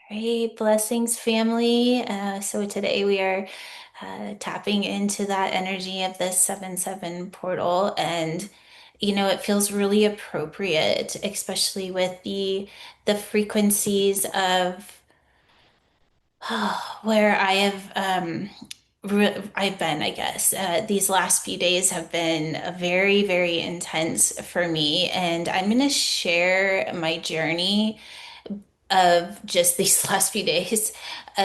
Hey, blessings, family. So today we are tapping into that energy of this 7/7 portal, and it feels really appropriate, especially with the frequencies of where I've been, I guess. These last few days have been very, very intense for me, and I'm going to share my journey of just these last few days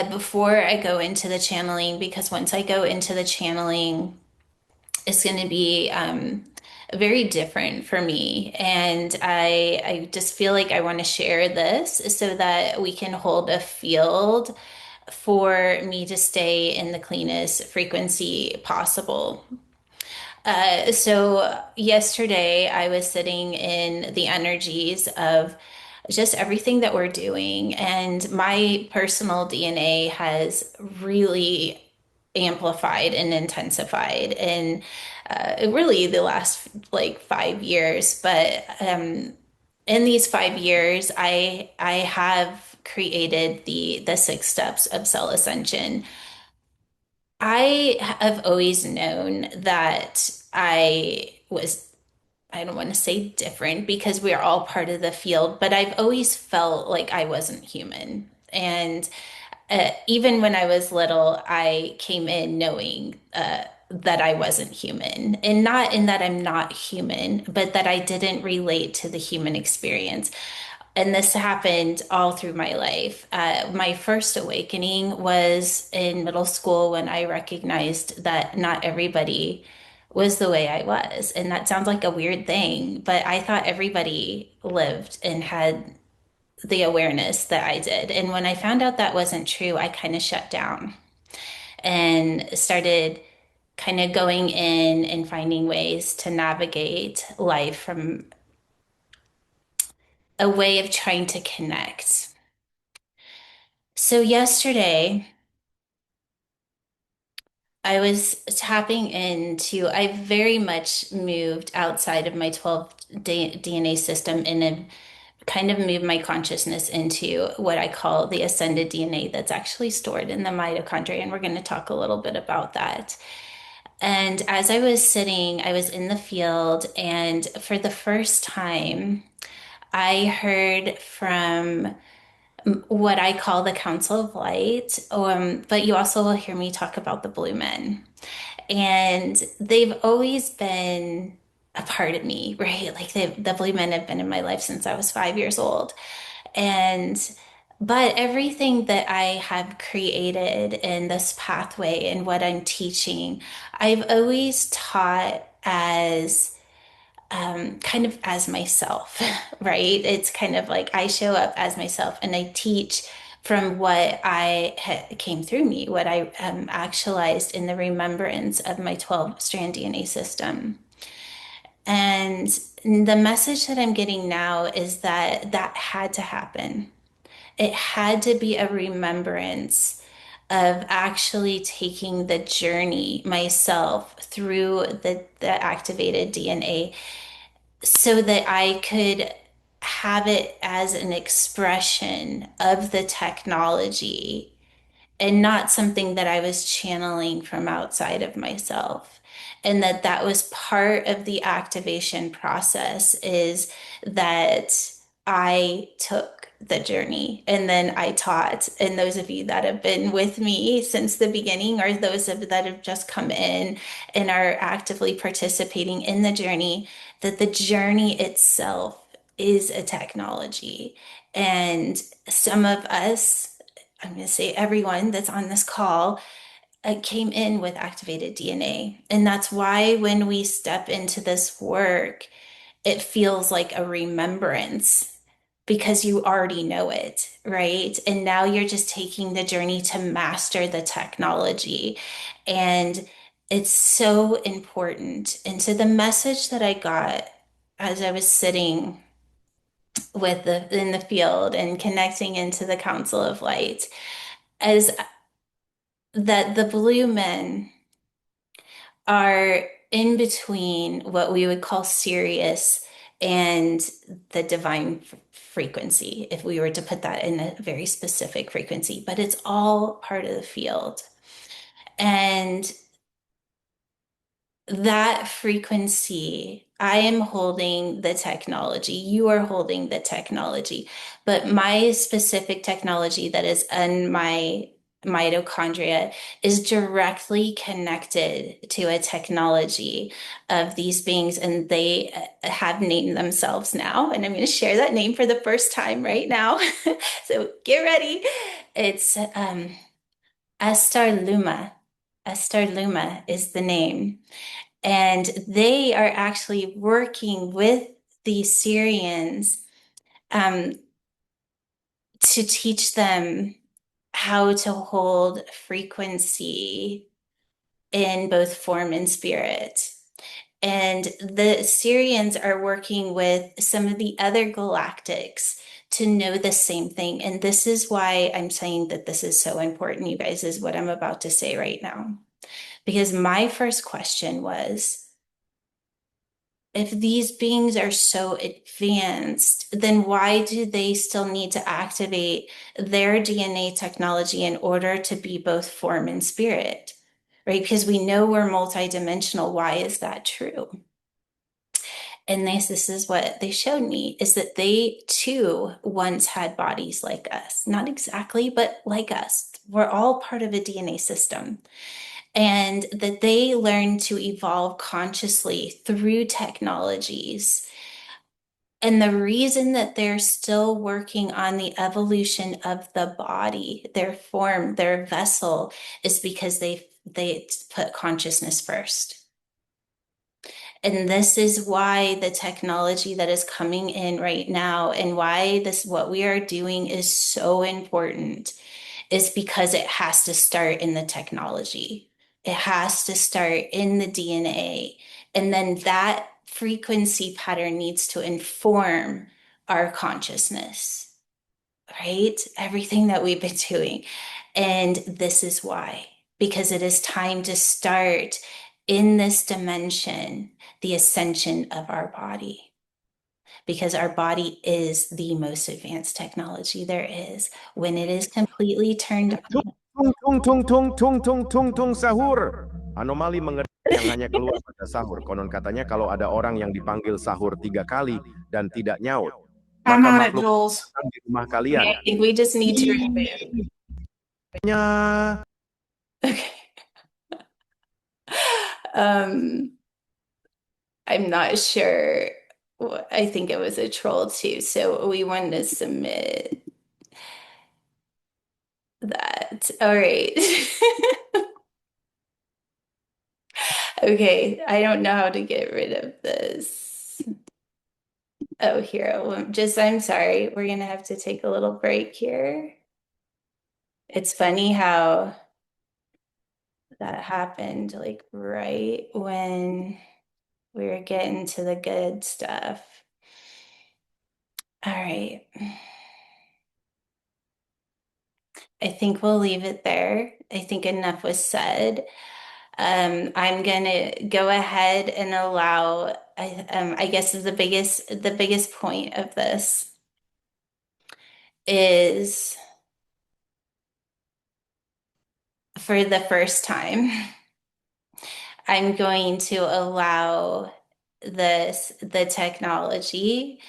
before I go into the channeling, because once I go into the channeling, it's going to be very different for me. And I just feel like I want to share this so that we can hold a field for me to stay in the cleanest frequency possible. So yesterday I was sitting in the energies of just everything that we're doing, and my personal DNA has really amplified and intensified in really the last like 5 years. But in these 5 years, I have created the 6 steps of cell ascension. I have always known that I don't want to say different because we are all part of the field, but I've always felt like I wasn't human. And even when I was little, I came in knowing that I wasn't human. And not in that I'm not human, but that I didn't relate to the human experience. And this happened all through my life. My first awakening was in middle school when I recognized that not everybody was the way I was. And that sounds like a weird thing, but I thought everybody lived and had the awareness that I did. And when I found out that wasn't true, I kind of shut down and started kind of going in and finding ways to navigate life from a way of trying to connect. So yesterday, I was tapping into, I very much moved outside of my 12 DNA system and have kind of moved my consciousness into what I call the ascended DNA that's actually stored in the mitochondria. And we're going to talk a little bit about that. And as I was sitting, I was in the field, and for the first time, I heard from what I call the Council of Light, but you also will hear me talk about the blue men. And they've always been a part of me, right? Like the blue men have been in my life since I was 5 years old. And but everything that I have created in this pathway and what I'm teaching, I've always taught as kind of as myself, right? It's kind of like I show up as myself and I teach from what came through me, what I actualized in the remembrance of my 12 strand DNA system. And the message that I'm getting now is that that had to happen. It had to be a remembrance of actually taking the journey myself through the activated DNA so that I could have it as an expression of the technology and not something that I was channeling from outside of myself. And that was part of the activation process is that I took the journey and then I taught. And those of you that have been with me since the beginning, or that have just come in and are actively participating in the journey, that the journey itself is a technology. And some of us, I'm going to say everyone that's on this call, came in with activated DNA. And that's why when we step into this work, it feels like a remembrance because you already know it, right? And now you're just taking the journey to master the technology. And it's so important. And so the message that I got as I was sitting in the field and connecting into the Council of Light is that the blue men are in between what we would call Sirius and the divine frequency, if we were to put that in a very specific frequency, but it's all part of the field. And that frequency, I am holding the technology, you are holding the technology, but my specific technology that is in my mitochondria is directly connected to a technology of these beings, and they have named themselves now. And I'm going to share that name for the first time right now. So get ready. It's Astra'Luma. Astra'Luma is the name. And they are actually working with the Syrians um, to teach them how to hold frequency in both form and spirit. And the Syrians are working with some of the other galactics to know the same thing. And this is why I'm saying that this is so important, you guys, is what I'm about to say right now. Because my first question was, if these beings are so advanced, then why do they still need to activate their DNA technology in order to be both form and spirit? Right? Because we know we're multidimensional. Why is that true? And this is what they showed me, is that they too once had bodies like us. Not exactly, but like us. We're all part of a DNA system, and that they learn to evolve consciously through technologies. And the reason that they're still working on the evolution of the body, their form, their vessel, is because they put consciousness first. And this is why the technology that is coming in right now, and why this what we are doing is so important, is because it has to start in the technology. It has to start in the DNA. And then that frequency pattern needs to inform our consciousness, right? Everything that we've been doing. And this is why, because it is time to start in this dimension, the ascension of our body. Because our body is the most advanced technology there is. When it is completely turned on. Tung tung tung tung tung tung tung tung sahur. Anomali mengerikan yang hanya keluar pada sahur. Konon katanya kalau ada orang yang dipanggil sahur 3 kali dan tidak nyaut, I'm maka on it, makhluk Jules. datang di rumah kalian. I think we just need to remove. Okay. Um, I'm not sure. I think it was a troll too. So we wanted to submit that. All right. Okay. I don't know how to get rid of this. Oh, here. I'm sorry. We're going to have to take a little break here. It's funny how that happened, like right when we were getting to the good stuff. All right. I think we'll leave it there. I think enough was said. I'm gonna go ahead and allow, I guess the biggest point of this is, for the first time, I'm going to allow the technology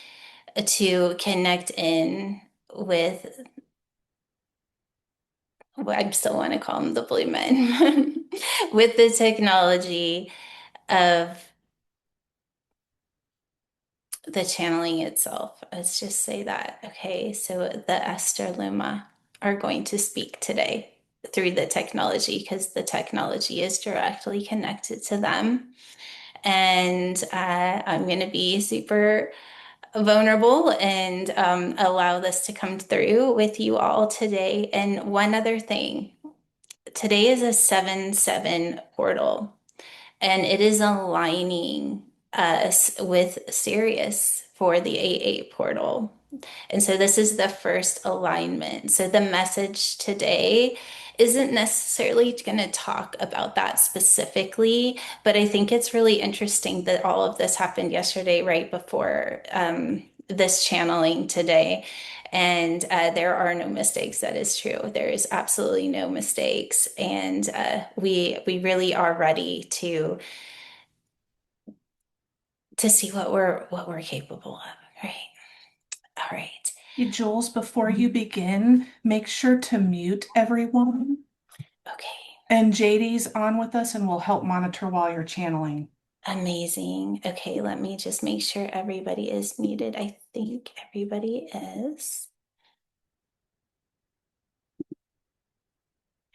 to connect in with what I still want to call them the blue men, with the technology of the channeling itself. Let's just say that. Okay, so the Astra'Luma are going to speak today through the technology, because the technology is directly connected to them. And I'm going to be super vulnerable and allow this to come through with you all today. And one other thing, today is a 7/7 portal, and it is aligning with Sirius for the 8-8 portal. And so this is the first alignment. So the message today isn't necessarily going to talk about that specifically, but I think it's really interesting that all of this happened yesterday, right before this channeling today. And there are no mistakes. That is true. There is absolutely no mistakes, and we really are ready to see what we're capable of, right? All right. Hey, Jules, before you begin, make sure to mute everyone. Okay. And JD's on with us and will help monitor while you're channeling. Amazing. Okay, let me just make sure everybody is muted. I think everybody is.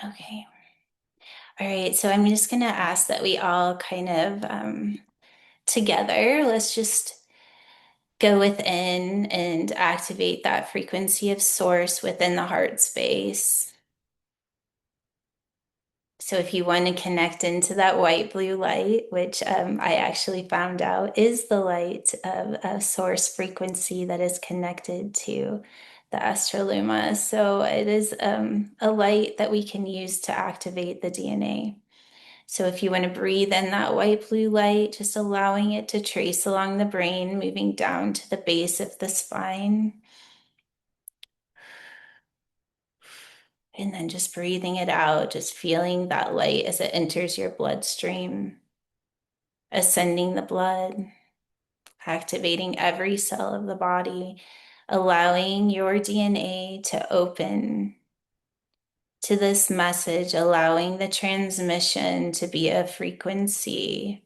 Okay. All right, so I'm just going to ask that we all kind of together, let's just go within and activate that frequency of source within the heart space. So if you want to connect into that white blue light, which I actually found out is the light of a source frequency that is connected to the Astra'Luma. So it is a light that we can use to activate the DNA. So if you want to breathe in that white blue light, just allowing it to trace along the brain, moving down to the base of the spine. And then just breathing it out, just feeling that light as it enters your bloodstream, ascending the blood, activating every cell of the body, allowing your DNA to open to this message, allowing the transmission to be a frequency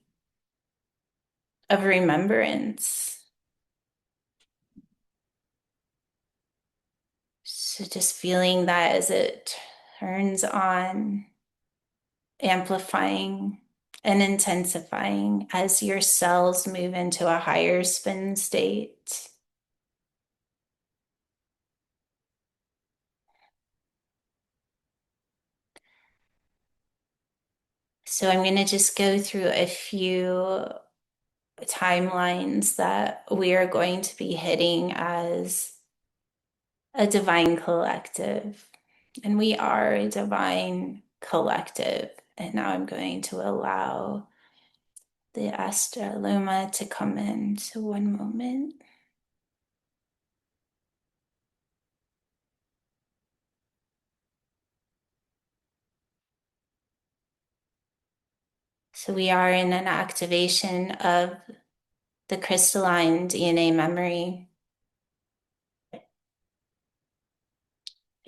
of remembrance. So just feeling that as it turns on, amplifying and intensifying as your cells move into a higher spin state. So I'm going to just go through a few timelines that we are going to be hitting as a divine collective. And we are a divine collective. And now I'm going to allow the Astra'Luma to come in. So one moment. So we are in an activation of the crystalline DNA memory.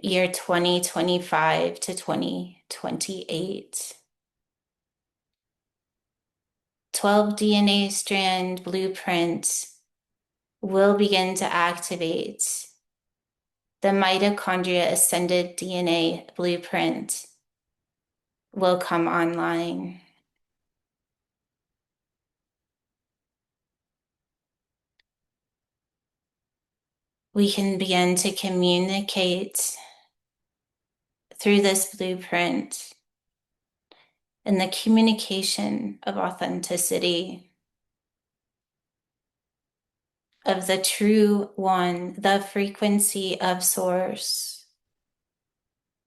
Year 2025 to 2028. 12 DNA strand blueprint will begin to activate. The mitochondria ascended DNA blueprint will come online. We can begin to communicate through this blueprint and the communication of authenticity, of the true one, the frequency of source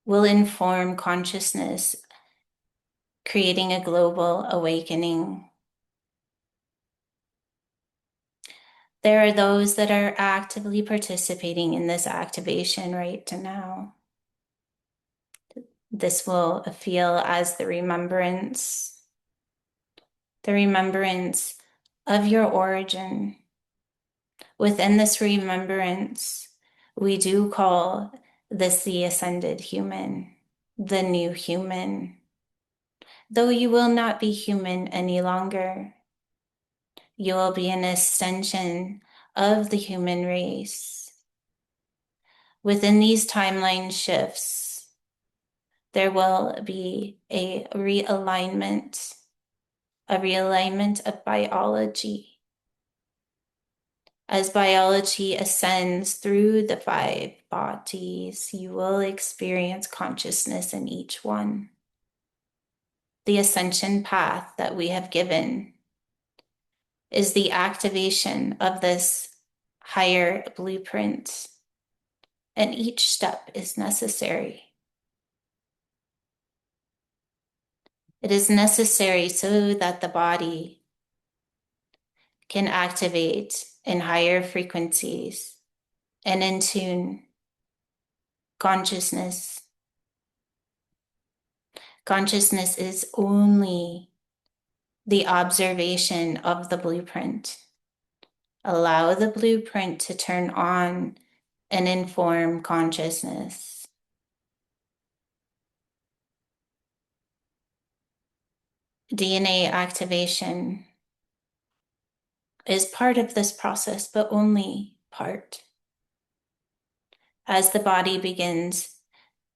will inform consciousness, creating a global awakening. There are those that are actively participating in this activation right now. This will feel as the remembrance of your origin. Within this remembrance, we do call this the ascended human, the new human. Though you will not be human any longer, you will be an extension of the human race. Within these timeline shifts, there will be a realignment of biology. As biology ascends through the 5 bodies, you will experience consciousness in each one. The ascension path that we have given is the activation of this higher blueprint. And each step is necessary. It is necessary so that the body can activate in higher frequencies and in tune consciousness. Consciousness is only the observation of the blueprint. Allow the blueprint to turn on and inform consciousness. DNA activation is part of this process, but only part. As the body begins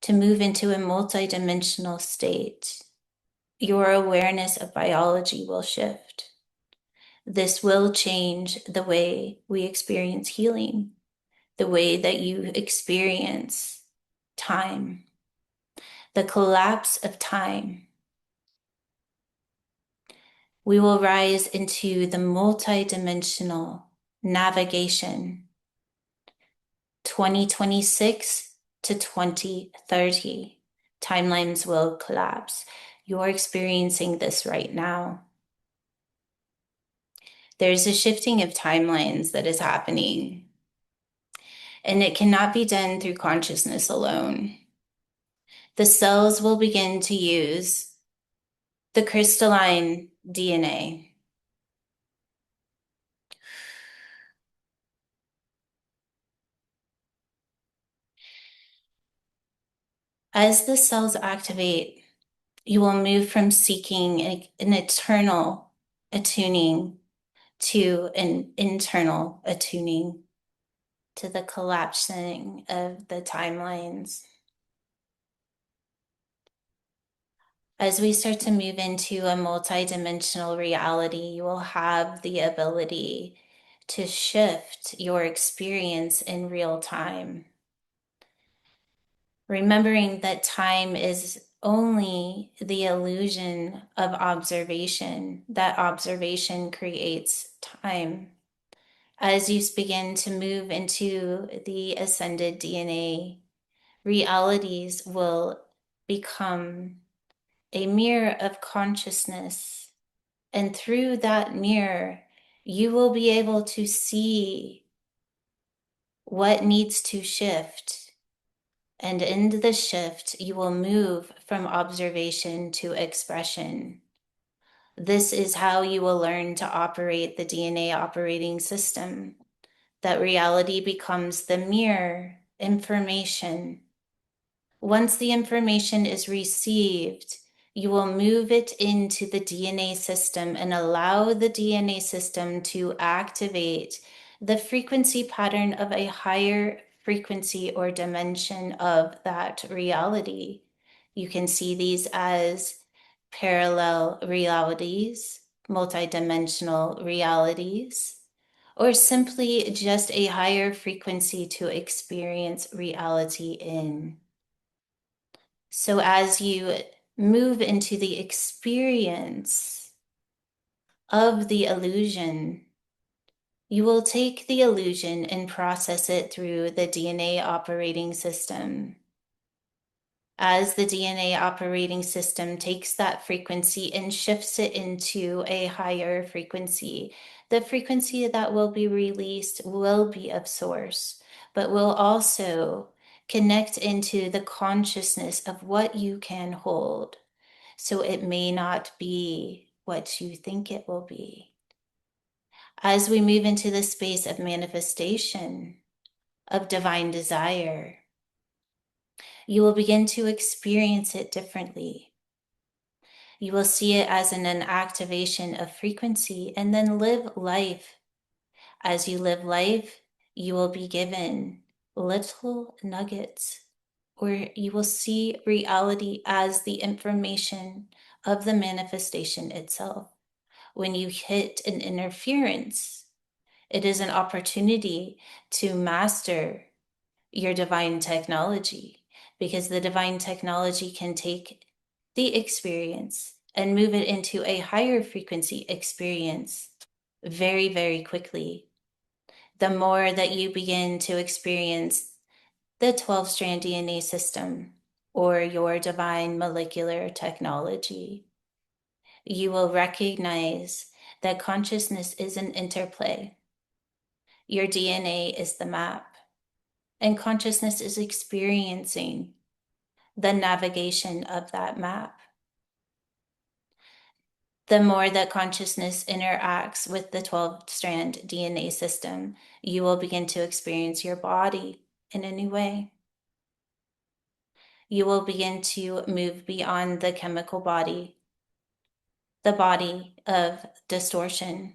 to move into a multidimensional state, your awareness of biology will shift. This will change the way we experience healing, the way that you experience time, the collapse of time. We will rise into the multidimensional navigation 2026 to 2030. Timelines will collapse. You're experiencing this right now. There's a shifting of timelines that is happening, and it cannot be done through consciousness alone. The cells will begin to use the crystalline DNA. As the cells activate, you will move from seeking an eternal attuning to an internal attuning, to the collapsing of the timelines. As we start to move into a multidimensional reality, you will have the ability to shift your experience in real time. Remembering that time is only the illusion of observation, that observation creates time. As you begin to move into the ascended DNA, realities will become a mirror of consciousness. And through that mirror, you will be able to see what needs to shift. And in the shift, you will move from observation to expression. This is how you will learn to operate the DNA operating system. That reality becomes the mirror information. Once the information is received, you will move it into the DNA system and allow the DNA system to activate the frequency pattern of a higher frequency or dimension of that reality. You can see these as parallel realities, multidimensional realities, or simply just a higher frequency to experience reality in. So as you move into the experience of the illusion, you will take the illusion and process it through the DNA operating system. As the DNA operating system takes that frequency and shifts it into a higher frequency, the frequency that will be released will be of source, but will also connect into the consciousness of what you can hold. So it may not be what you think it will be. As we move into the space of manifestation, of divine desire, you will begin to experience it differently. You will see it as an activation of frequency and then live life. As you live life, you will be given little nuggets, or you will see reality as the information of the manifestation itself. When you hit an interference, it is an opportunity to master your divine technology, because the divine technology can take the experience and move it into a higher frequency experience very, very quickly. The more that you begin to experience the 12-strand DNA system or your divine molecular technology, you will recognize that consciousness is an interplay. Your DNA is the map, and consciousness is experiencing the navigation of that map. The more that consciousness interacts with the 12-strand DNA system, you will begin to experience your body in a new way. You will begin to move beyond the chemical body, the body of distortion,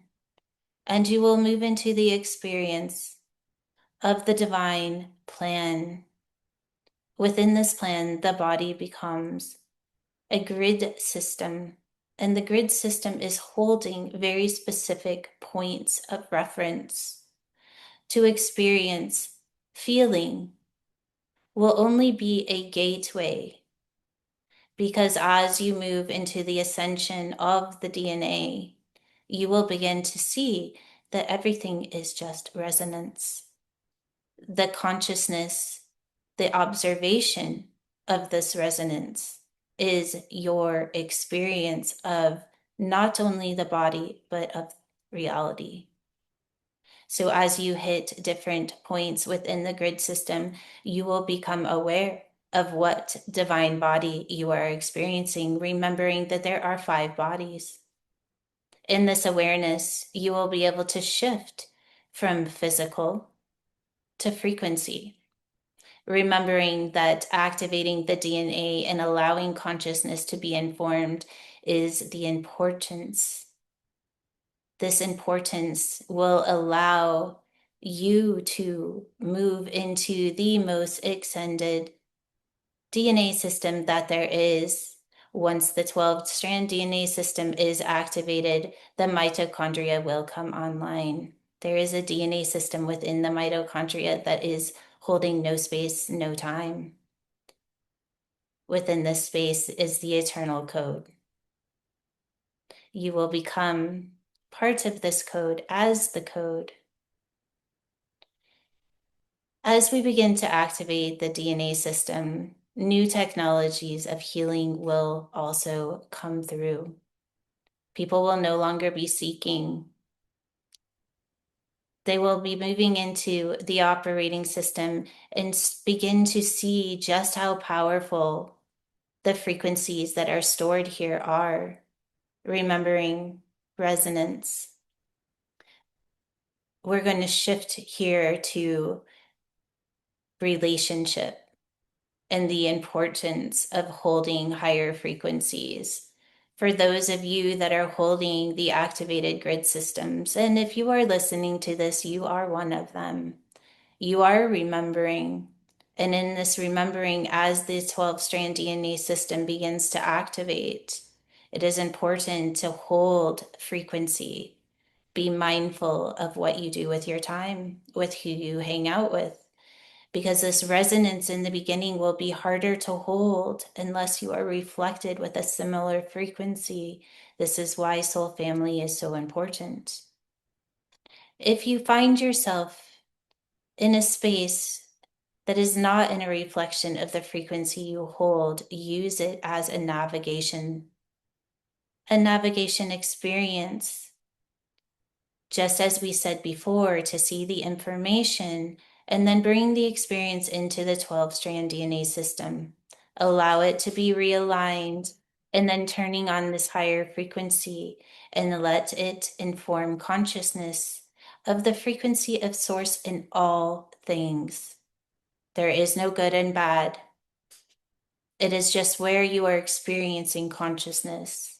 and you will move into the experience of the divine plan. Within this plan, the body becomes a grid system, and the grid system is holding very specific points of reference. To experience feeling will only be a gateway, because as you move into the ascension of the DNA, you will begin to see that everything is just resonance. The consciousness, the observation of this resonance is your experience of not only the body, but of reality. So as you hit different points within the grid system, you will become aware of what divine body you are experiencing, remembering that there are 5 bodies. In this awareness, you will be able to shift from physical to frequency, remembering that activating the DNA and allowing consciousness to be informed is the importance. This importance will allow you to move into the most extended DNA system that there is. Once the 12-strand DNA system is activated, the mitochondria will come online. There is a DNA system within the mitochondria that is holding no space, no time. Within this space is the eternal code. You will become part of this code as the code. As we begin to activate the DNA system, new technologies of healing will also come through. People will no longer be seeking. They will be moving into the operating system and begin to see just how powerful the frequencies that are stored here are, remembering resonance. We're going to shift here to relationship and the importance of holding higher frequencies. For those of you that are holding the activated grid systems, and if you are listening to this, you are one of them. You are remembering. And in this remembering, as the 12-strand DNA system begins to activate, it is important to hold frequency. Be mindful of what you do with your time, with who you hang out with, because this resonance in the beginning will be harder to hold unless you are reflected with a similar frequency. This is why soul family is so important. If you find yourself in a space that is not in a reflection of the frequency you hold, use it as a navigation experience. Just as we said before, to see the information and then bring the experience into the 12-strand DNA system. Allow it to be realigned, and then turning on this higher frequency and let it inform consciousness of the frequency of source in all things. There is no good and bad. It is just where you are experiencing consciousness.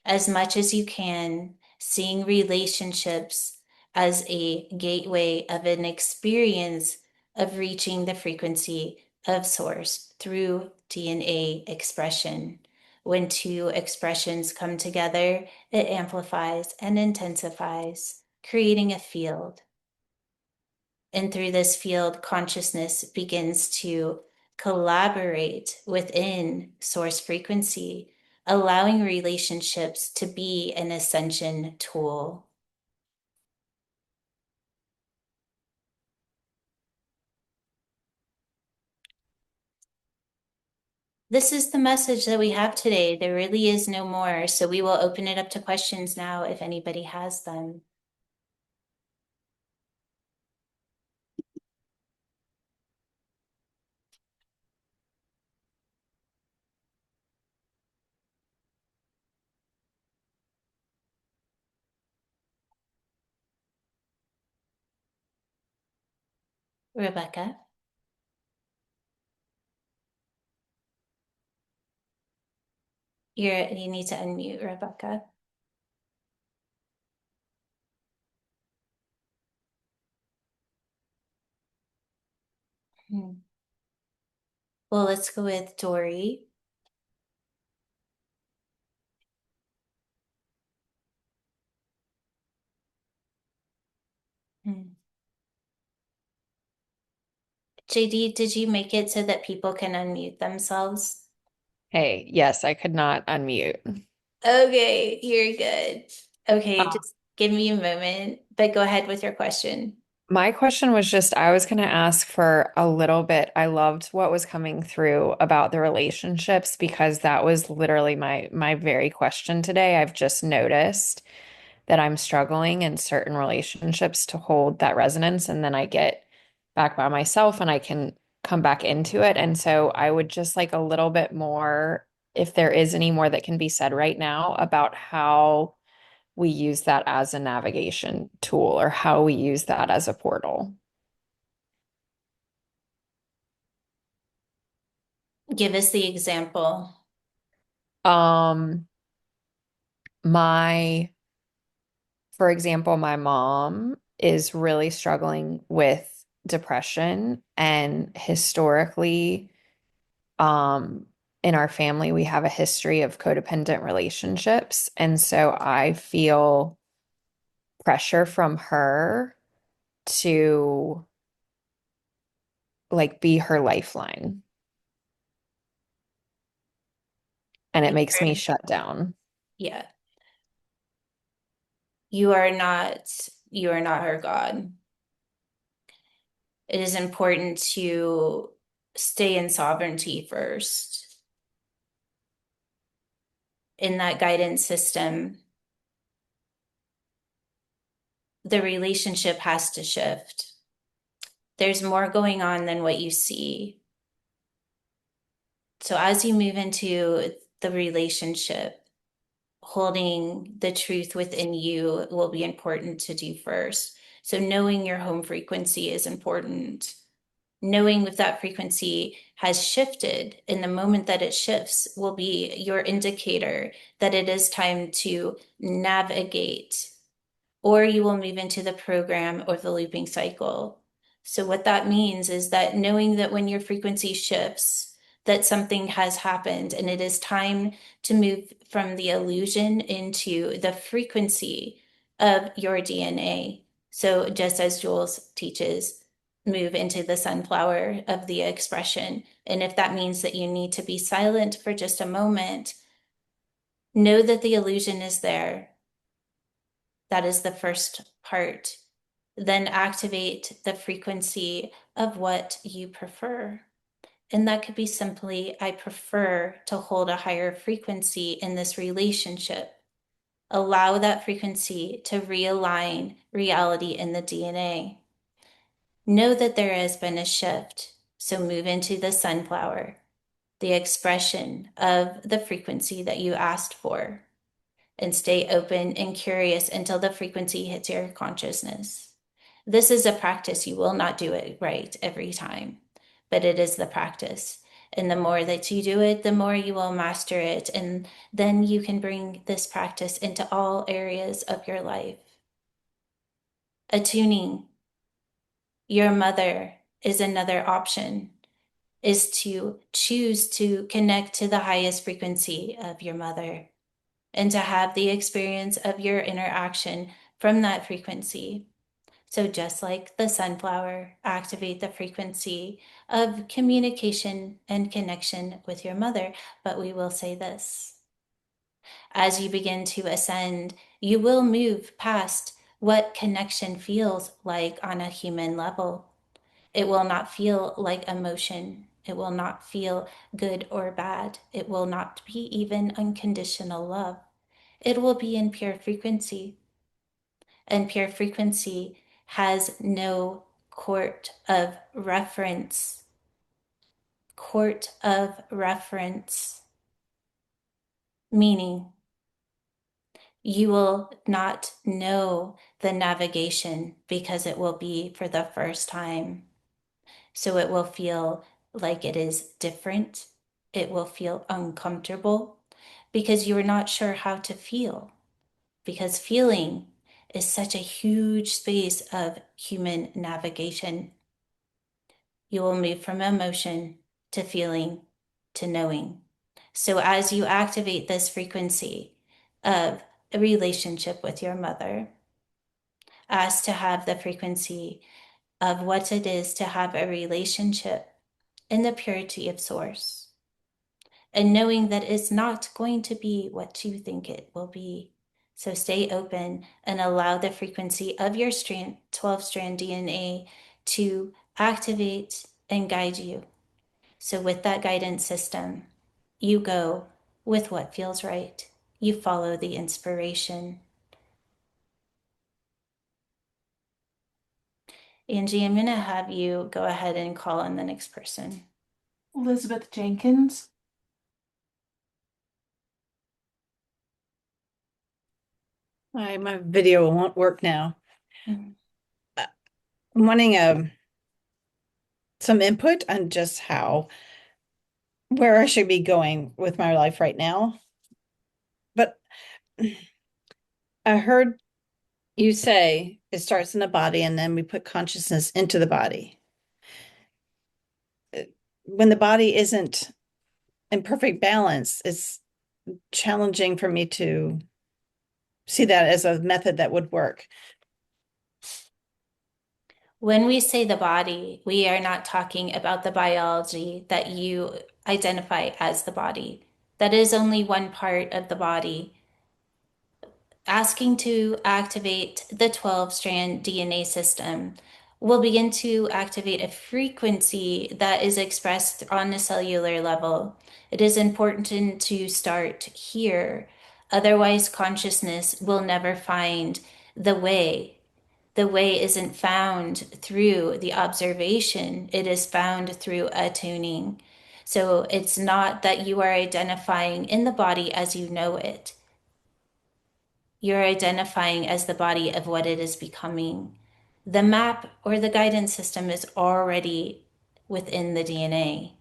As much as you can, seeing relationships as a gateway of an experience of reaching the frequency of source through DNA expression. When 2 expressions come together, it amplifies and intensifies, creating a field. And through this field, consciousness begins to collaborate within source frequency, allowing relationships to be an ascension tool. This is the message that we have today. There really is no more. So we will open it up to questions now if anybody has them. Rebecca, you need to unmute, Rebecca. Hmm. Well, let's go with Dory. Hmm. JD, did you make it so that people can unmute themselves? Hey, yes, I could not unmute. Okay, you're good. Okay, Uh, just give me a moment, but go ahead with your question. my question was just, I was going to ask for a little bit. I loved what was coming through about the relationships because that was literally my very question today. I've just noticed that I'm struggling in certain relationships to hold that resonance, and then I get back by myself and I can come back into it. And so I would just like a little bit more, if there is any more that can be said right now about how we use that as a navigation tool or how we use that as a portal. Give us the example. Um, my, for example, my mom is really struggling with depression, and historically, um, in our family, we have a history of codependent relationships. And so I feel pressure from her to like be her lifeline. And it makes me shut down. Yeah. You are not her God. It is important to stay in sovereignty first. In that guidance system, the relationship has to shift. There's more going on than what you see. So as you move into the relationship, holding the truth within you will be important to do first. So knowing your home frequency is important. Knowing if that frequency has shifted in the moment that it shifts will be your indicator that it is time to navigate, or you will move into the program or the looping cycle. So what that means is that knowing that when your frequency shifts, that something has happened and it is time to move from the illusion into the frequency of your DNA. So just as Jules teaches, move into the sunflower of the expression. And if that means that you need to be silent for just a moment, know that the illusion is there. That is the first part. Then activate the frequency of what you prefer. And that could be simply, I prefer to hold a higher frequency in this relationship. Allow that frequency to realign reality in the DNA. Know that there has been a shift. So move into the sunflower, the expression of the frequency that you asked for, and stay open and curious until the frequency hits your consciousness. This is a practice. You will not do it right every time, but it is the practice. And the more that you do it, the more you will master it. And then you can bring this practice into all areas of your life. Attuning your mother is another option, is to choose to connect to the highest frequency of your mother and to have the experience of your interaction from that frequency. So just like the sunflower, activate the frequency of communication and connection with your mother. But we will say this: as you begin to ascend, you will move past what connection feels like on a human level. It will not feel like emotion. It will not feel good or bad. It will not be even unconditional love. It will be in pure frequency. And pure frequency has no court of reference. Court of reference, meaning you will not know the navigation because it will be for the first time. So it will feel like it is different. It will feel uncomfortable because you are not sure how to feel. Because feeling is such a huge space of human navigation. You will move from emotion to feeling to knowing. So as you activate this frequency of a relationship with your mother, as to have the frequency of what it is to have a relationship in the purity of source, and knowing that it's not going to be what you think it will be. So stay open and allow the frequency of your 12-strand DNA to activate and guide you. So with that guidance system, you go with what feels right. You follow the inspiration. Angie, I'm going to have you go ahead and call on the next person. Elizabeth Jenkins. My video won't work now. Mhm. I'm wanting some input on just where I should be going with my life right now. But I heard you say it starts in the body and then we put consciousness into the body. When the body isn't in perfect balance, it's challenging for me to see that as a method that would work. When we say the body, we are not talking about the biology that you identify as the body. That is only one part of the body. Asking to activate the 12-strand DNA system will begin to activate a frequency that is expressed on a cellular level. It is important to start here. Otherwise, consciousness will never find the way. The way isn't found through the observation, it is found through attuning. So it's not that you are identifying in the body as you know it. You're identifying as the body of what it is becoming. The map or the guidance system is already within the DNA.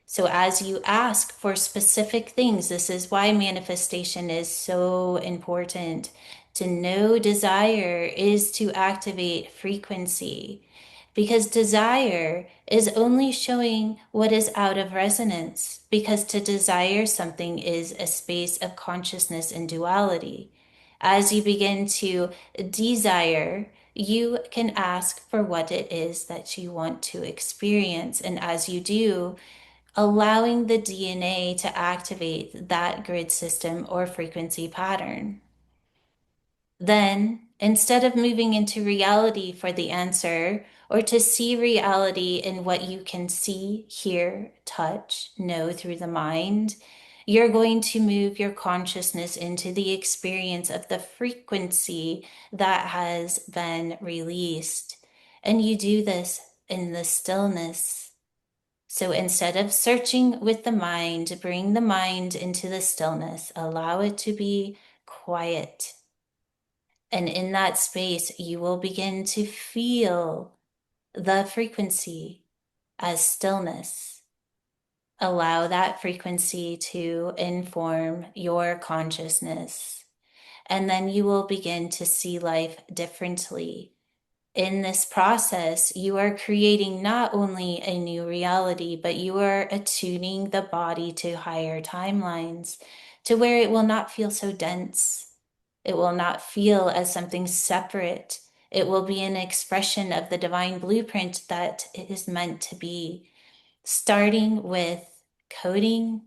So as you ask for specific things, this is why manifestation is so important. To know desire is to activate frequency, because desire is only showing what is out of resonance, because to desire something is a space of consciousness and duality. As you begin to desire, you can ask for what it is that you want to experience. And as you do, allowing the DNA to activate that grid system or frequency pattern. Then, instead of moving into reality for the answer, or to see reality in what you can see, hear, touch, know through the mind, you're going to move your consciousness into the experience of the frequency that has been released. And you do this in the stillness. So instead of searching with the mind, bring the mind into the stillness, allow it to be quiet. And in that space, you will begin to feel the frequency as stillness. Allow that frequency to inform your consciousness. And then you will begin to see life differently. In this process, you are creating not only a new reality, but you are attuning the body to higher timelines, to where it will not feel so dense. It will not feel as something separate. It will be an expression of the divine blueprint that it is meant to be, starting with coding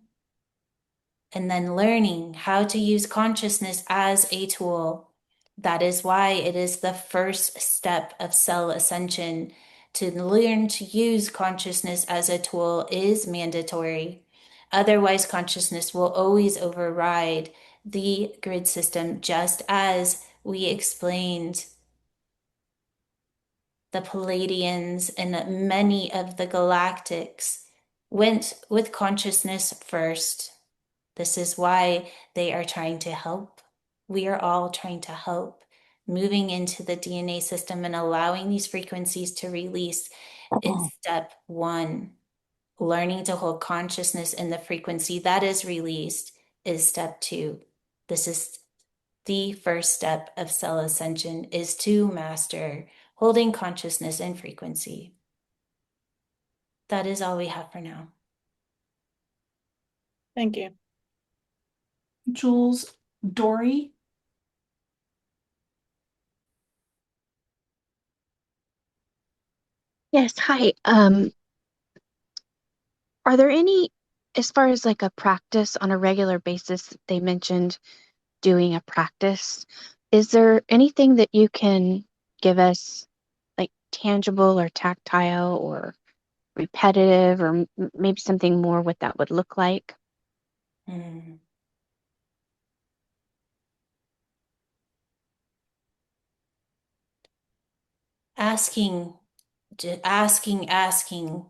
and then learning how to use consciousness as a tool. That is why it is the first step of cell ascension, To learn to use consciousness as a tool is mandatory. Otherwise, consciousness will always override the grid system, just as we explained the Palladians and many of the galactics went with consciousness first. This is why they are trying to help. We are all trying to help. Moving into the DNA system and allowing these frequencies to release is step one. Learning to hold consciousness in the frequency that is released is step two. This is the first step of cell ascension, is to master holding consciousness and frequency. That is all we have for now. Thank you. Jules, Dory. Yes, hi. Are there any, as far as like a practice on a regular basis, they mentioned doing a practice. Is there anything that you can give us, like tangible or tactile or repetitive, or maybe something more what that would look like? Mm. Asking, asking.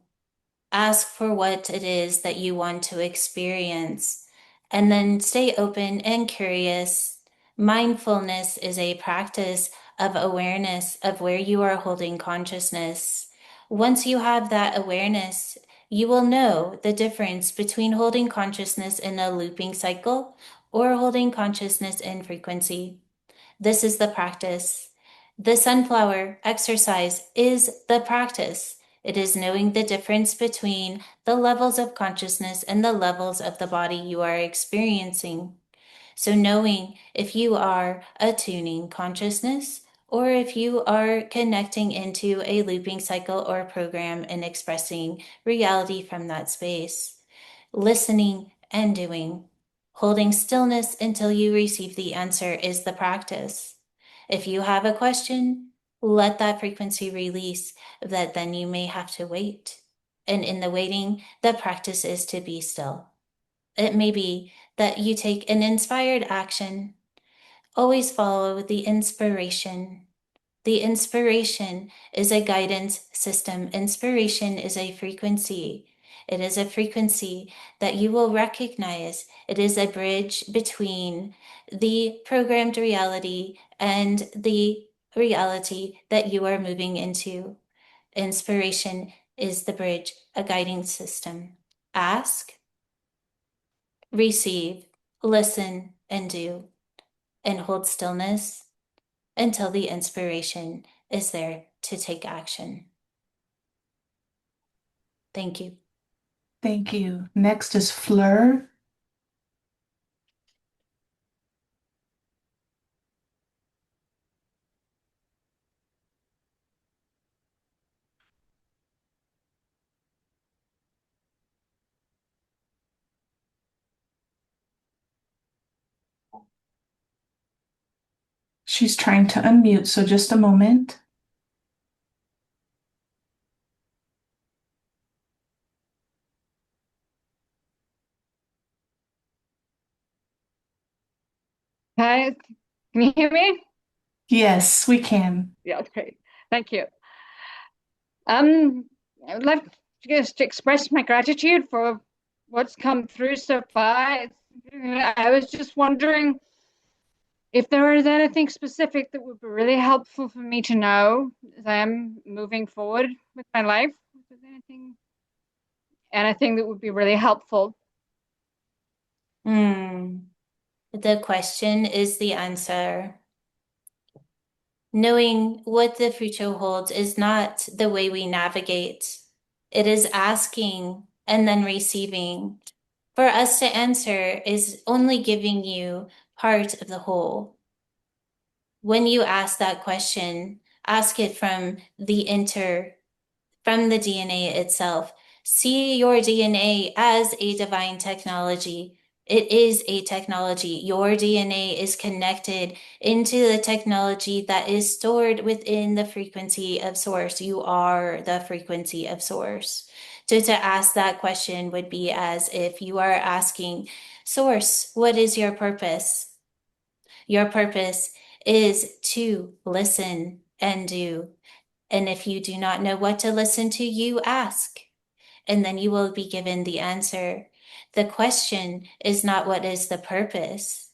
Ask for what it is that you want to experience, and then stay open and curious. Mindfulness is a practice of awareness of where you are holding consciousness. Once you have that awareness, you will know the difference between holding consciousness in a looping cycle or holding consciousness in frequency. This is the practice. The sunflower exercise is the practice. It is knowing the difference between the levels of consciousness and the levels of the body you are experiencing. So knowing if you are attuning consciousness or if you are connecting into a looping cycle or program and expressing reality from that space. Listening and doing. Holding stillness until you receive the answer is the practice. If you have a question, let that frequency release, that then you may have to wait. And in the waiting, the practice is to be still. It may be that you take an inspired action. Always follow the inspiration. The inspiration is a guidance system. Inspiration is a frequency. It is a frequency that you will recognize. It is a bridge between the programmed reality and the reality that you are moving into. Inspiration is the bridge, a guiding system. Ask, receive, listen, and do, and hold stillness until the inspiration is there to take action. Thank you. Thank you. Next is Fleur. She's trying to unmute, so just a moment. Hi, can you hear me? Yes, we can. Yeah, okay. Thank you. I would like just to express my gratitude for what's come through so far. I was just wondering if there is anything specific that would be really helpful for me to know as I am moving forward with my life. If there's anything that would be really helpful. The question is the answer. Knowing what the future holds is not the way we navigate. It is asking and then receiving. For us to answer is only giving you part of the whole. When you ask that question, ask it from the DNA itself. See your DNA as a divine technology. It is a technology. Your DNA is connected into the technology that is stored within the frequency of source. You are the frequency of source. So to ask that question would be as if you are asking, Source, what is your purpose? Your purpose is to listen and do. And if you do not know what to listen to, you ask, and then you will be given the answer. The question is not what is the purpose.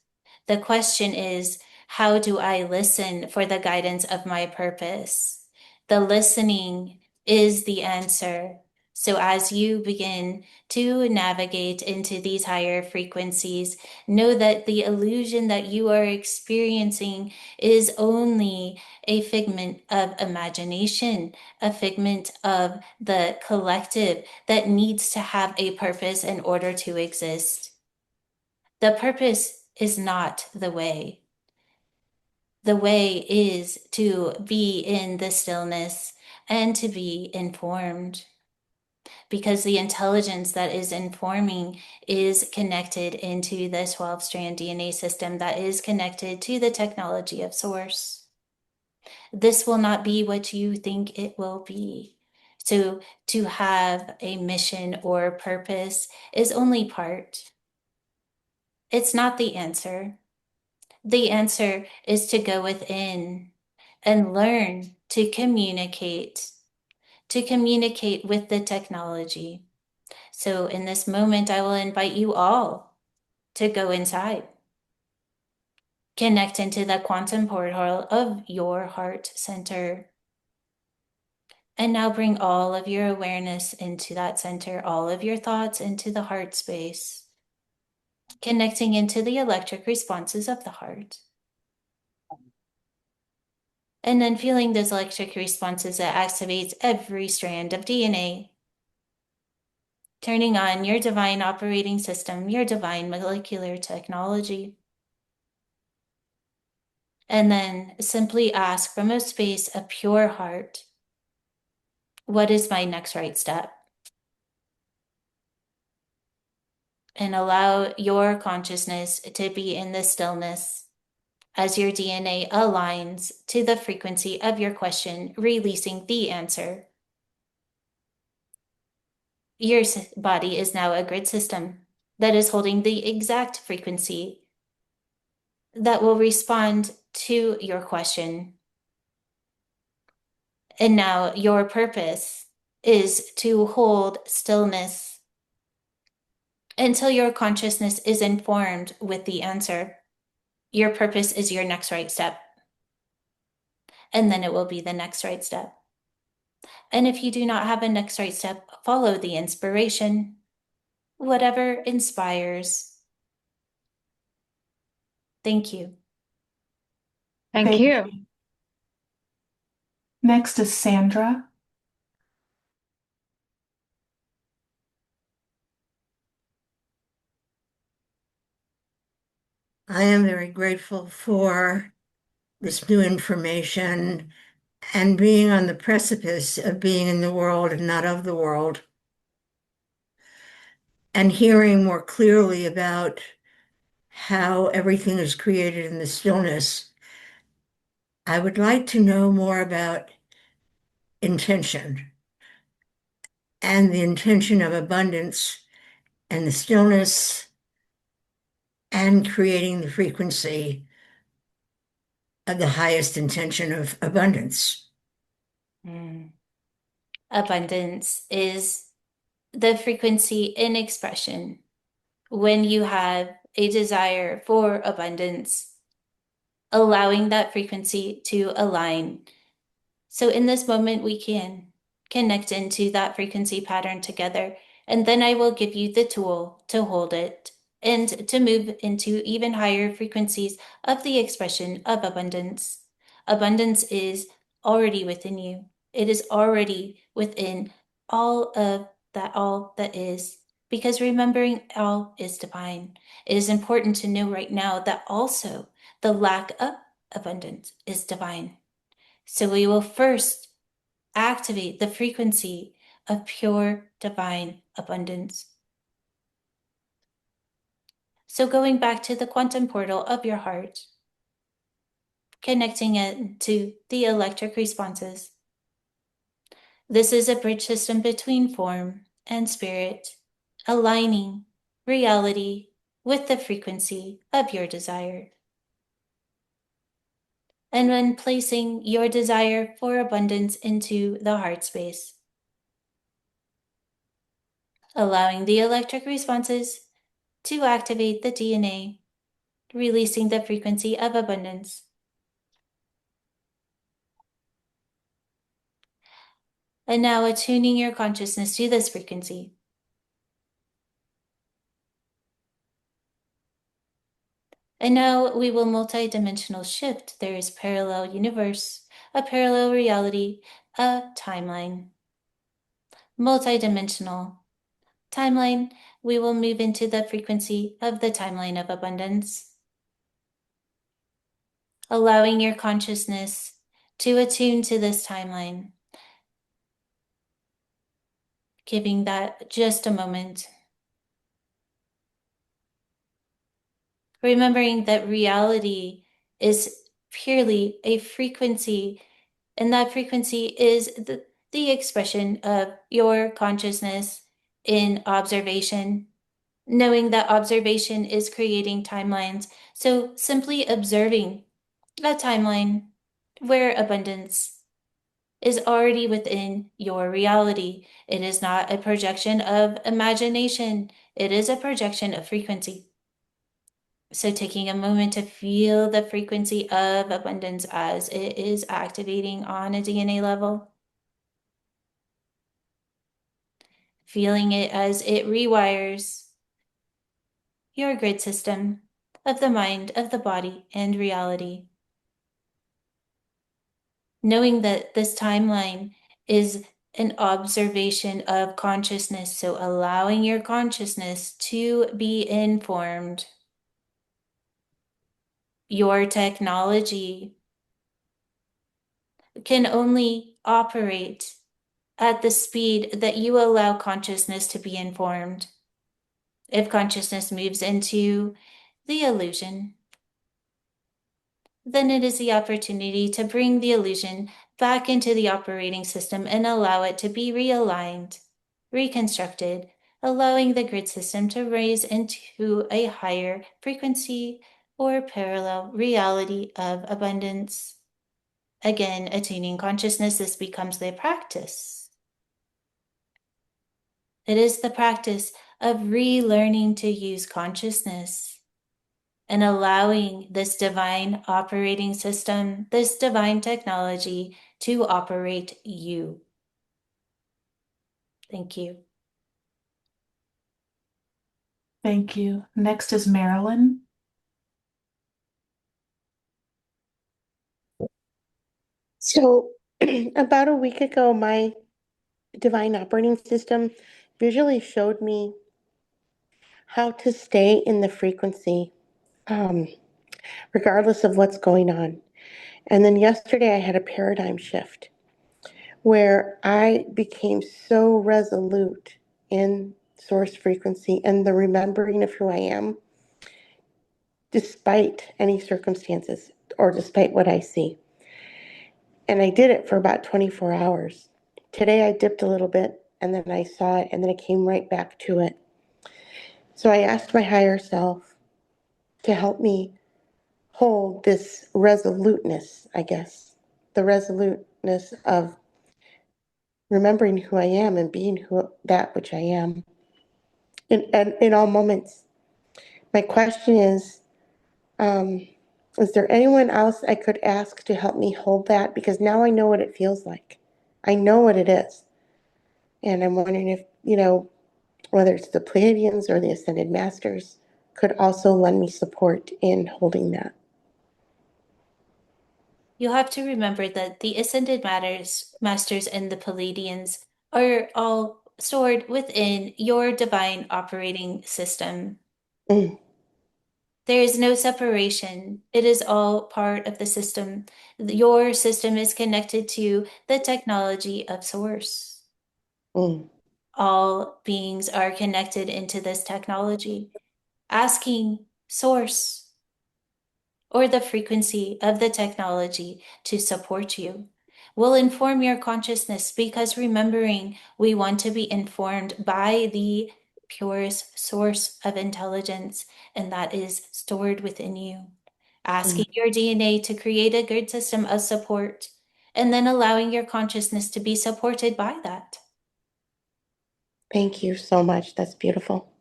The question is, how do I listen for the guidance of my purpose? The listening is the answer. So as you begin to navigate into these higher frequencies, know that the illusion that you are experiencing is only a figment of imagination, a figment of the collective that needs to have a purpose in order to exist. The purpose is not the way. The way is to be in the stillness and to be informed, because the intelligence that is informing is connected into the 12-strand DNA system that is connected to the technology of source. This will not be what you think it will be. So to have a mission or purpose is only part. It's not the answer. The answer is to go within and learn to communicate with the technology. So in this moment, I will invite you all to go inside. Connect into the quantum portal of your heart center. And now bring all of your awareness into that center, all of your thoughts into the heart space, connecting into the electric responses of the heart. And then feeling those electric responses that activates every strand of DNA, turning on your divine operating system, your divine molecular technology. And then simply ask from a space of pure heart, what is my next right step? And allow your consciousness to be in the stillness as your DNA aligns to the frequency of your question, releasing the answer. Your body is now a grid system that is holding the exact frequency that will respond to your question. And now your purpose is to hold stillness until your consciousness is informed with the answer. Your purpose is your next right step. And then it will be the next right step. And if you do not have a next right step, follow the inspiration, whatever inspires. Thank you. Thank you. Next is Sandra. I am very grateful for this new information and being on the precipice of being in the world and not of the world, and hearing more clearly about how everything is created in the stillness. I would like to know more about intention and the intention of abundance and the stillness and creating the frequency of the highest intention of abundance. Abundance is the frequency in expression. When you have a desire for abundance, allowing that frequency to align. So in this moment, we can connect into that frequency pattern together, and then I will give you the tool to hold it and to move into even higher frequencies of the expression of abundance. Abundance is already within you. It is already within all that is, because remembering all is divine. It is important to know right now that also the lack of abundance is divine. So we will first activate the frequency of pure divine abundance. So going back to the quantum portal of your heart, connecting it to the electric responses. This is a bridge system between form and spirit, aligning reality with the frequency of your desire. And when placing your desire for abundance into the heart space, allowing the electric responses to activate the DNA, releasing the frequency of abundance. And now attuning your consciousness to this frequency. And now we will multi-dimensional shift. There is parallel universe, a parallel reality, a timeline. Multi-dimensional timeline, we will move into the frequency of the timeline of abundance. Allowing your consciousness to attune to this timeline. Giving that just a moment. Remembering that reality is purely a frequency, and that frequency is the expression of your consciousness in observation, knowing that observation is creating timelines. So simply observing a timeline where abundance is already within your reality. It is not a projection of imagination. It is a projection of frequency. So taking a moment to feel the frequency of abundance as it is activating on a DNA level. Feeling it as it rewires your grid system of the mind, of the body, and reality. Knowing that this timeline is an observation of consciousness, so allowing your consciousness to be informed. Your technology can only operate at the speed that you allow consciousness to be informed. If consciousness moves into the illusion, then it is the opportunity to bring the illusion back into the operating system and allow it to be realigned, reconstructed, allowing the grid system to raise into a higher frequency or parallel reality of abundance. Again, attaining consciousness, this becomes the practice. It is the practice of relearning to use consciousness and allowing this divine operating system, this divine technology to operate you. Thank you. Thank you. Next is Marilyn. So, about a week ago, my divine operating system visually showed me how to stay in the frequency, regardless of what's going on. And then yesterday, I had a paradigm shift where I became so resolute in source frequency and the remembering of who I am, despite any circumstances or despite what I see. And I did it for about 24 hours. Today I dipped a little bit and then I saw it and then I came right back to it. So I asked my higher self to help me hold this resoluteness, I guess, the resoluteness of remembering who I am and being that which I am in all moments. My question is there anyone else I could ask to help me hold that? Because now I know what it feels like. I know what it is. And I'm wondering if, whether it's the Pleiadians or the Ascended Masters, could also lend me support in holding that. You have to remember that the Ascended Masters and the Pleiadians are all stored within your divine operating system. Mm. There is no separation. It is all part of the system. Your system is connected to the technology of Source. Mm. All beings are connected into this technology. asking source or the frequency of the technology to support you will inform your consciousness, because remembering, we want to be informed by the purest source of intelligence, and that is stored within you. Asking your DNA to create a grid system of support, and then allowing your consciousness to be supported by that. Thank you so much. That's beautiful.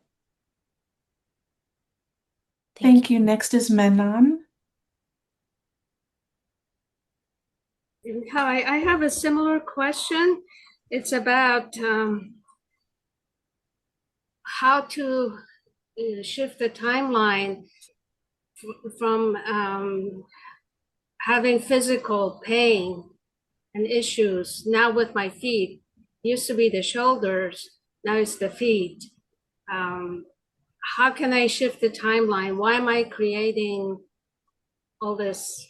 Thank you. Next is Menon. Hi, I have a similar question. It's about how to shift the timeline from having physical pain and issues now with my feet. Used to be the shoulders, now it's the feet. How can I shift the timeline? Why am I creating all this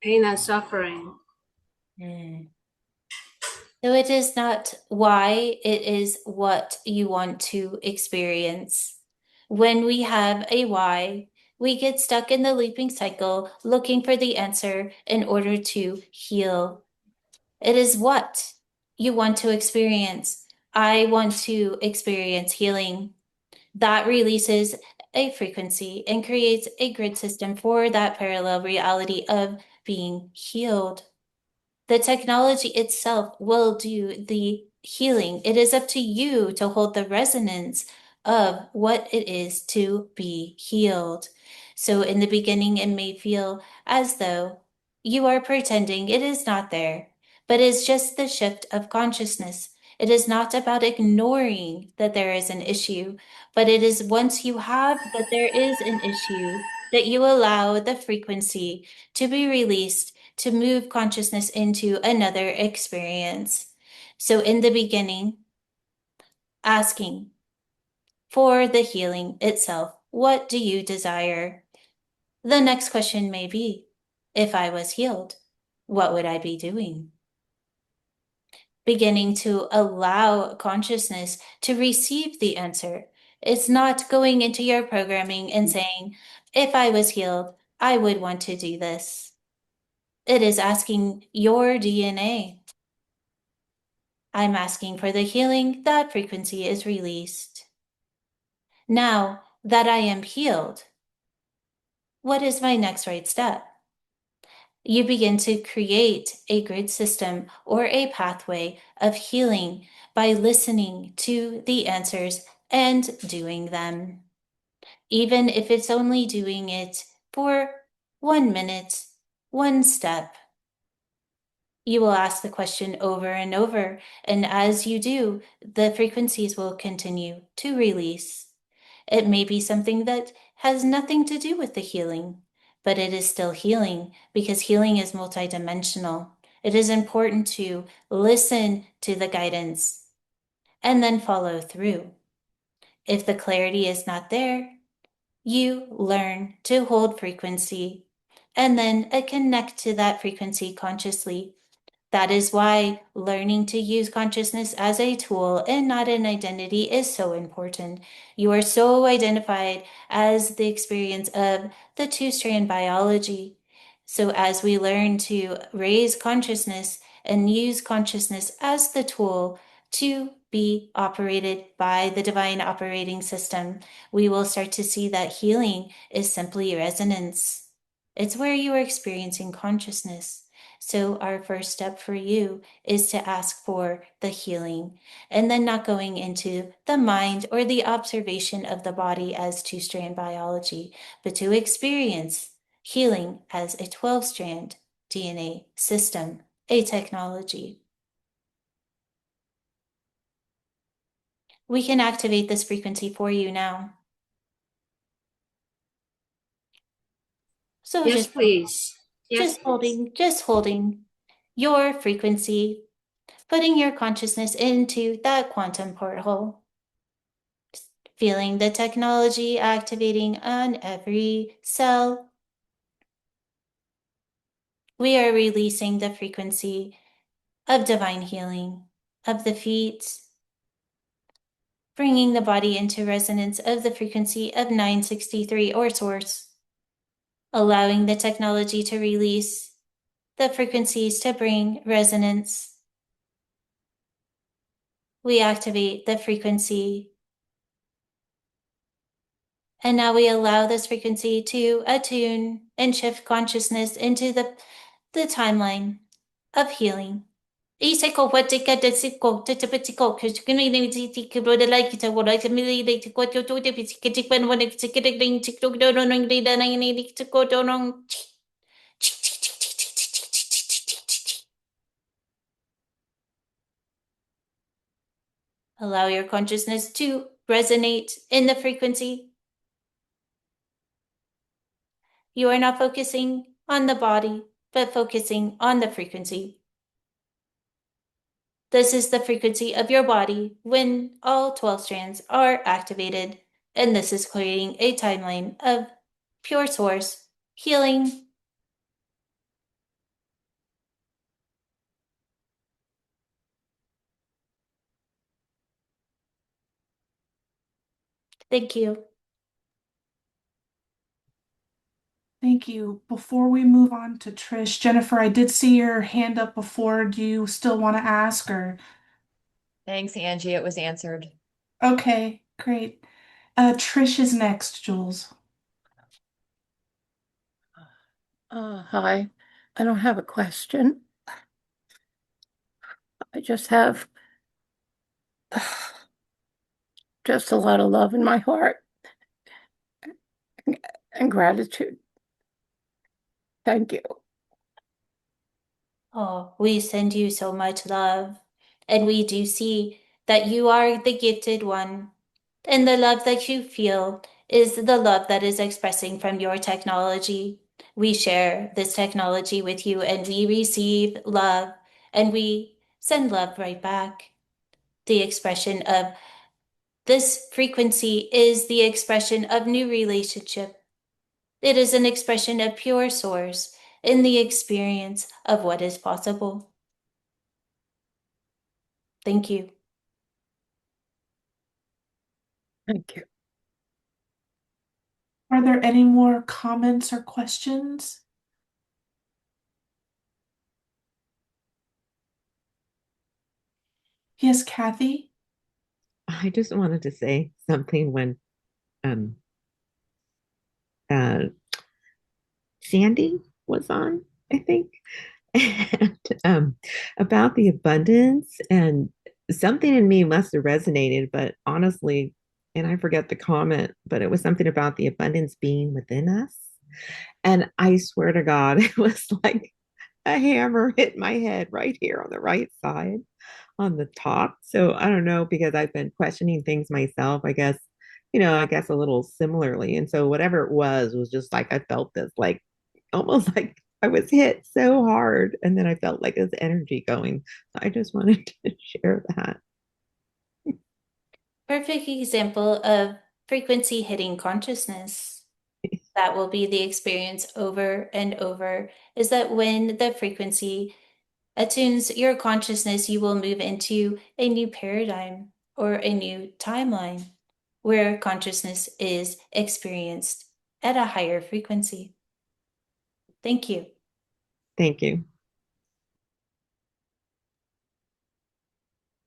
pain and suffering? So it is not why, it is what you want to experience. When we have a why, we get stuck in the looping cycle looking for the answer in order to heal. It is what you want to experience. I want to experience healing. That releases a frequency and creates a grid system for that parallel reality of being healed. The technology itself will do the healing. It is up to you to hold the resonance of what it is to be healed. So in the beginning, it may feel as though you are pretending it is not there, but it's just the shift of consciousness. It is not about ignoring that there is an issue, but it is once you have that there is an issue, that you allow the frequency to be released to move consciousness into another experience. So in the beginning, asking for the healing itself, what do you desire? The next question may be, if I was healed, what would I be doing? Beginning to allow consciousness to receive the answer. It's not going into your programming and saying, if I was healed, I would want to do this. It is asking your DNA. I'm asking for the healing, that frequency is released. Now that I am healed, what is my next right step? You begin to create a grid system or a pathway of healing by listening to the answers and doing them. Even if it's only doing it for 1 minute, one step. You will ask the question over and over, and as you do, the frequencies will continue to release. It may be something that has nothing to do with the healing, but it is still healing because healing is multidimensional. It is important to listen to the guidance and then follow through. If the clarity is not there, you learn to hold frequency and then connect to that frequency consciously. That is why learning to use consciousness as a tool and not an identity is so important. You are so identified as the experience of the two-strand biology. So as we learn to raise consciousness and use consciousness as the tool to be operated by the divine operating system, we will start to see that healing is simply resonance. It's where you are experiencing consciousness. So our first step for you is to ask for the healing, and then not going into the mind or the observation of the body as two-strand biology, but to experience healing as a 12-strand DNA system, a technology. We can activate this frequency for you now. So Yes, please. Yes, just holding your frequency, putting your consciousness into that quantum portal, feeling the technology activating on every cell. We are releasing the frequency of divine healing of the feet, bringing the body into resonance of the frequency of 963 or source, allowing the technology to release the frequencies to bring resonance. We activate the frequency. And now we allow this frequency to attune and shift consciousness into the timeline of healing. Allow your consciousness to resonate in the frequency. You are not focusing on the body, but focusing on the frequency. This is the frequency of your body when all 12 strands are activated, and this is creating a timeline of pure source healing. Thank you. Thank you. Before we move on to Trish, Jennifer, I did see your hand up before. Do you still want to ask or? Thanks, Angie. It was answered. Okay, great. Trish is next, Jules. Hi. I don't have a question. I just have just a lot of love in my heart and gratitude. Thank you. Oh, we send you so much love, and we do see that you are the gifted one, and the love that you feel is the love that is expressing from your technology. We share this technology with you, and we receive love, and we send love right back. The expression of this frequency is the expression of new relationship. It is an expression of pure source in the experience of what is possible. Thank you. Thank you. Are there any more comments or questions? Yes, Kathy? I just wanted to say something when um uh Sandy was on, I think, and about the abundance, and something in me must have resonated, but honestly, and I forget the comment, but it was something about the abundance being within us. And I swear to God, it was like a hammer hit my head right here on the right side on the top. So I don't know, because I've been questioning things myself, I guess, I guess a little similarly. And so whatever it was just like I felt this like almost like I was hit so hard. And then I felt like this energy going. I just wanted to share that. Perfect example of frequency hitting consciousness. That will be the experience over and over, is that when the frequency attunes your consciousness, you will move into a new paradigm or a new timeline where consciousness is experienced at a higher frequency. Thank you. Thank you.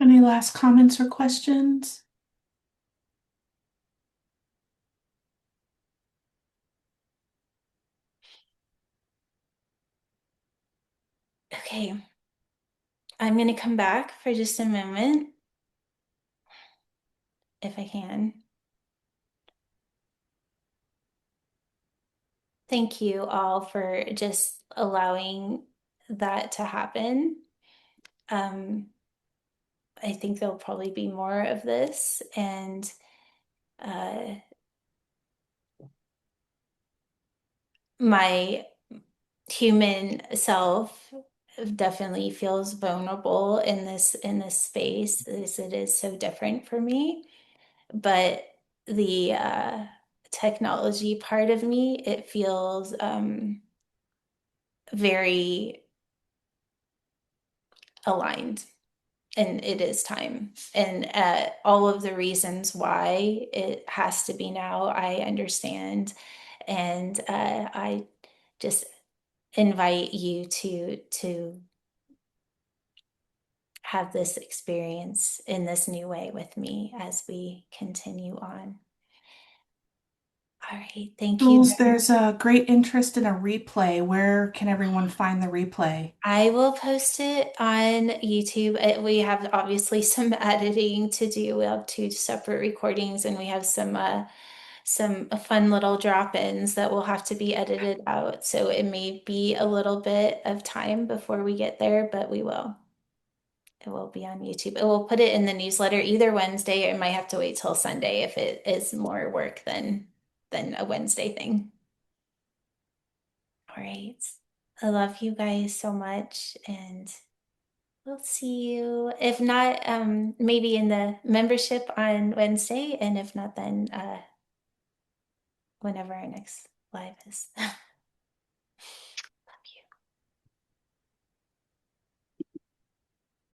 Any last comments or questions? Okay. I'm going to come back for just a moment, if I can. Thank you all for just allowing that to happen. I think there'll probably be more of this, and my human self definitely feels vulnerable in this space, as it is so different for me. But the technology part of me, it feels very aligned. and it is time. And all of the reasons why it has to be now, I understand. And I just invite you to have this experience in this new way with me as we continue on. All right, thank you. Jules, there's a great interest in a replay. Where can everyone find the replay? I will post it on YouTube. We have obviously some editing to do. We have 2 separate recordings, and we have some fun little drop-ins that will have to be edited out. So it may be a little bit of time before we get there, but we will. It will be on YouTube. It will put it in the newsletter either Wednesday, or it might have to wait till Sunday if it is more work than a Wednesday thing. All right. I love you guys so much, and we'll see you. If not, maybe in the membership on Wednesday, and if not, then whenever our next live is.